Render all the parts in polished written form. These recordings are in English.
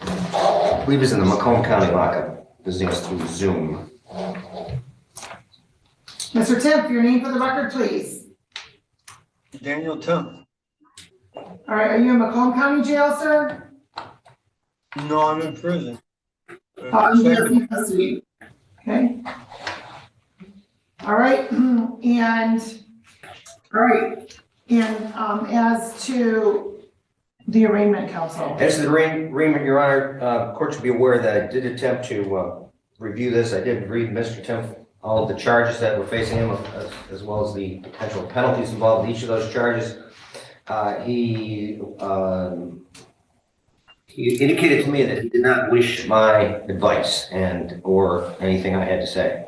I believe is in the Macomb County lockup, visiting us through Zoom. Mr. Timp, your name for the record, please. Daniel Timp. All right, are you in Macomb County Jail, sir? No, I'm in prison. I'm in custody. Okay. All right, as to the arraignment, counsel. As to the arraignment, Your Honor, court should be aware that I did attempt to review this. I did read Mr. Timp all of the charges that were facing him, as well as the potential penalties involved in each of those charges. He indicated to me that he did not wish my advice or anything I had to say.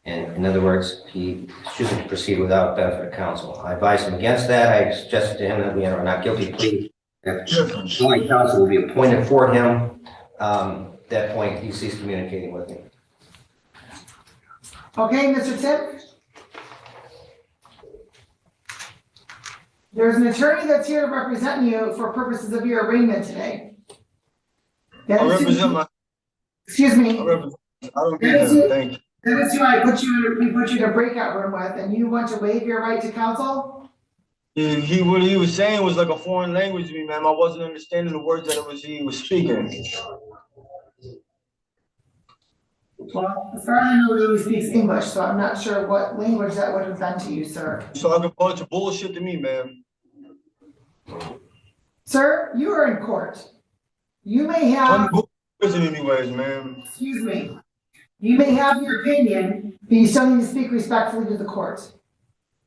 And in other words, he choosing to proceed without benefit of counsel. I advised him against that. I suggested to him that we enter a not guilty plea. That joint counsel will be appointed for him. At that point, he ceased communicating with me. Okay, Mr. Timp. There's an attorney that's here to represent you for purposes of your arraignment today. I represent my. Excuse me. I don't need that. Thank you. That is who we put you in a breakout room with, and you want to waive your right to counsel? What he was saying was like a foreign language to me, ma'am. I wasn't understanding the words that he was speaking. Well, as far as I know, he only speaks English, so I'm not sure what language that would have been to you, sir. So like a bunch of bullshit to me, ma'am. Sir, you are in court. You may have. I'm in prison anyways, ma'am. Excuse me. You may have your opinion, but you still need to speak respectfully to the court.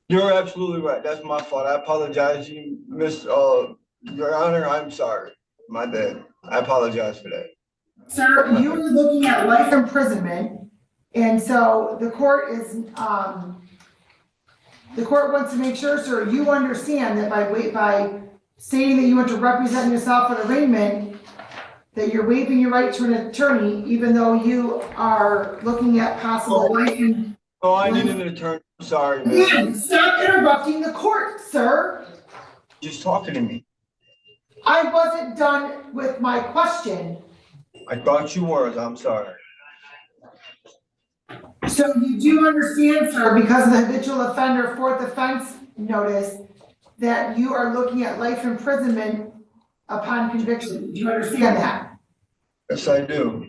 You're absolutely right. That's my fault. I apologize to you, Your Honor. I'm sorry. My bad. I apologize for that. Sir, you are looking at life imprisonment, and so the court wants to make sure, sir, you understand that by stating that you want to represent yourself in arraignment, that you're waiving your right to an attorney, even though you are looking at possible life in. Oh, I need an attorney. I'm sorry, man. Stop interrupting the court, sir. Just talking to me. I wasn't done with my question. I thought you were. I'm sorry. So you do understand, sir, because of the habitual offender fourth offense notice, that you are looking at life imprisonment upon conviction. Do you understand that? Yes, I do.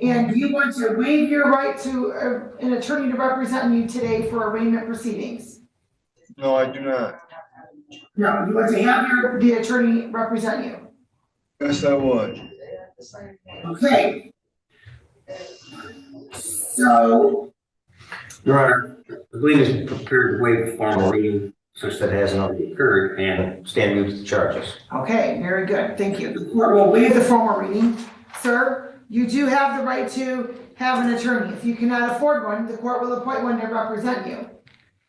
And you want to waive your right to an attorney to represent you today for arraignment proceedings? No, I do not. No, you want to have the attorney represent you? Yes, I would. Okay. So. Your Honor, I believe he's prepared to waive the formal reading such that it hasn't already occurred and stand mute to the charges. Okay, very good. Thank you. The court will waive the formal reading. Sir, you do have the right to have an attorney. If you cannot afford one, the court will appoint one to represent you.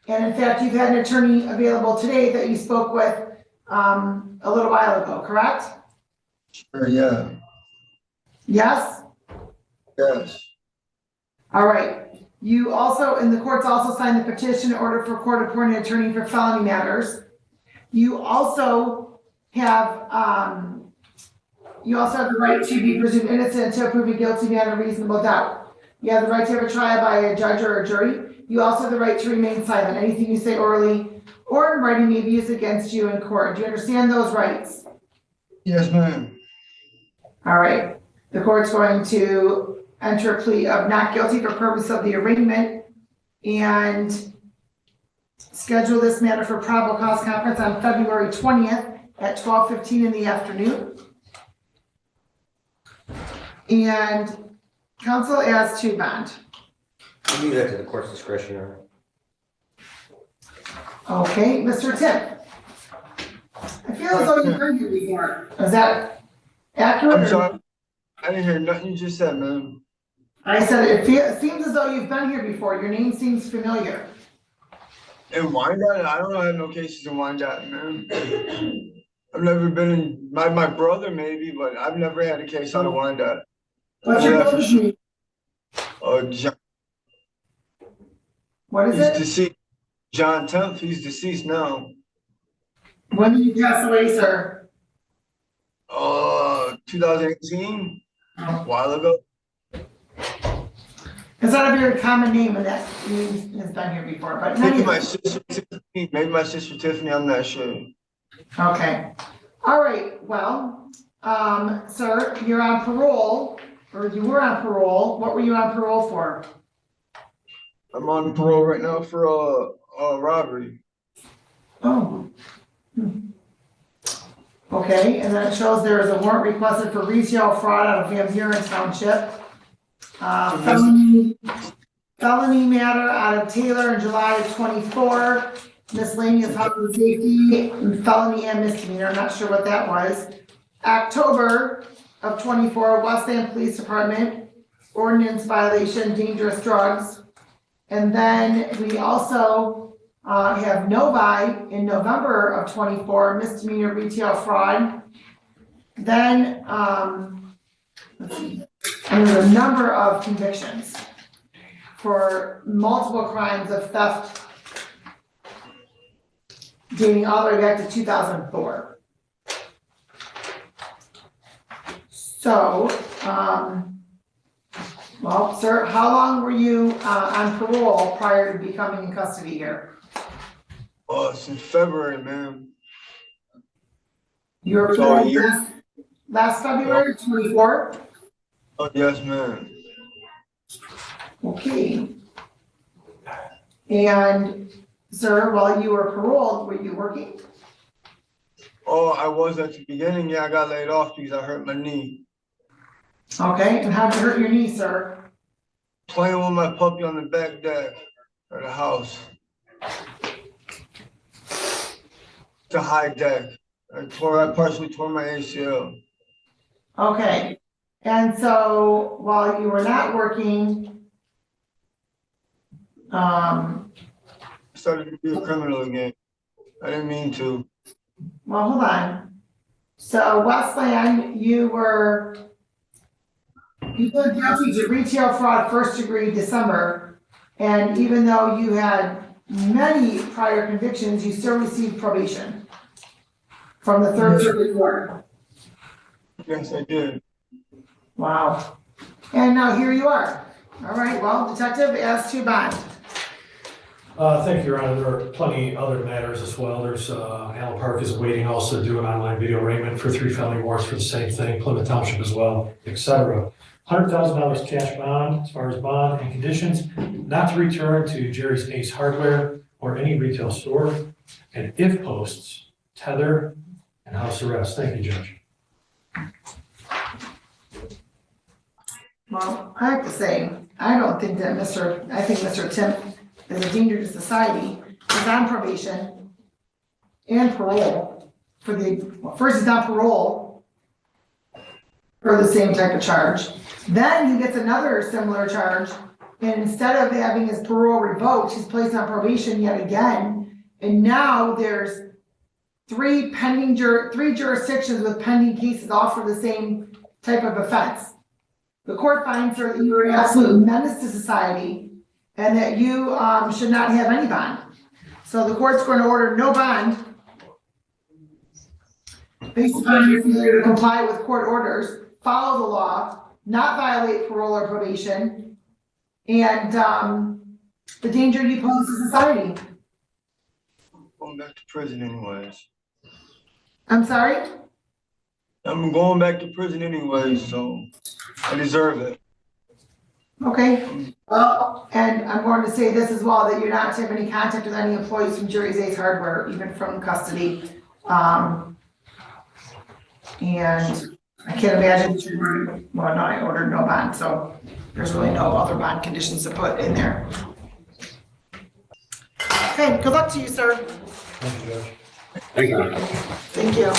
And in fact, you've had an attorney available today that you spoke with a little while ago, correct? Sure, yeah. Yes? Yes. All right. You also, and the courts also signed the petition in order for court-appointed attorney for felony matters. You also have the right to be presumed innocent until proven guilty beyond a reasonable doubt. You have the right to have a trial by a judge or a jury. You also have the right to remain silent. Anything you say orally or in writing may be used against you in court. Do you understand those rights? Yes, ma'am. All right. The court's going to enter a plea of not guilty for purpose of the arraignment and schedule this matter for probable cause conference on February 20th at 12:15 in the afternoon. And counsel as to bond. I'll leave that to the court's discretion, Your Honor. Okay, Mr. Tip. I feel as though you've been here before. Is that accurate? I'm sorry. I didn't hear nothing you just said, man. I said it seems as though you've been here before. Your name seems familiar. In Wyandotte? I don't have no cases in Wyandotte, man. I've never been in, my brother maybe, but I've never had a case out of Wyandotte. What's your brother's name? John. What is He's it? deceased. John 10th, he's deceased now. When did you pass away, sir? 2018, a while ago. It's not a very common name, and that name has been here before, but Maybe many. my sister Tiffany, I'm not sure. Okay, all right, well, sir, you're on parole, or you were on parole. What were you on parole for? I'm on parole right now for a robbery. Oh. Okay, and then it shows there is a warrant requested for retail fraud out of Van Buren Township. Felony matter out of Taylor in July of 24, miscellaneous health and safety, felony and misdemeanor, I'm not sure what that was. October of 24, Westland Police Department, ordinance violation, dangerous drugs. And then we also have Novi in November of 24, misdemeanor retail fraud. Then, let's see, and there's a number of convictions for multiple crimes of theft dating all the way back to 2004. So, well, sir, how long were you on parole prior to becoming in custody here? Since February, man. You were So a paroled year. last February, 24? Oh, yes, man. Okay. And, sir, while you were paroled, were you working? Oh, I was at the beginning. Yeah, I got laid off because I hurt my knee. Okay, and how'd you hurt your knee, sir? Playing with my puppy on the back deck of the house. It's a high deck. I partially tore my ACL. Okay, and so while you were not working, Started to be a criminal again. I didn't mean to. well, hold on. So Westland, you pled guilty to retail fraud, first degree, December. And even though you had many prior convictions, you still received probation from the third circuit court. Yes, I did. Wow. And now here you are. All right, well, detective, as to bond. Thank you, Your Honor. There are plenty other matters as well. There's, Allen Park is waiting also to do an online video arraignment for 3 felony warrants for the same thing, Plymouth Township as well, et cetera. $100,000 cash bond, as far as bond and conditions, not to return to Jerry's Ace Hardware or any retail store, and if posts, tether, and house arrest. Thank you, Judge. Well, I have to say, I think Mr. Tim is a danger to society. He's on probation and parole first he's on parole for the same type of charge. Then he gets another similar charge, and instead of having his parole revoked, he's placed on probation yet again. And now there's three jurisdictions with pending cases all for the same type of offense. The court finds that you are an absolute menace to society and that you should not have any bond. So the court's going to order no bond based upon your failure to comply with court orders, follow the law, not violate parole or probation, and the danger you pose to society. I'm going back to prison anyways. I'm sorry? I'm going back to prison anyways, so I deserve it. Okay. Well, and I'm going to say this as well, that you're not to have any contact with any employees from Jerry's Ace Hardware, even from custody. And I can't imagine that you were, well, no, I ordered no bond, so there's really no other bond conditions to put in there. Okay, good luck to you, sir. Thank you, Judge. Thank you. Thank you.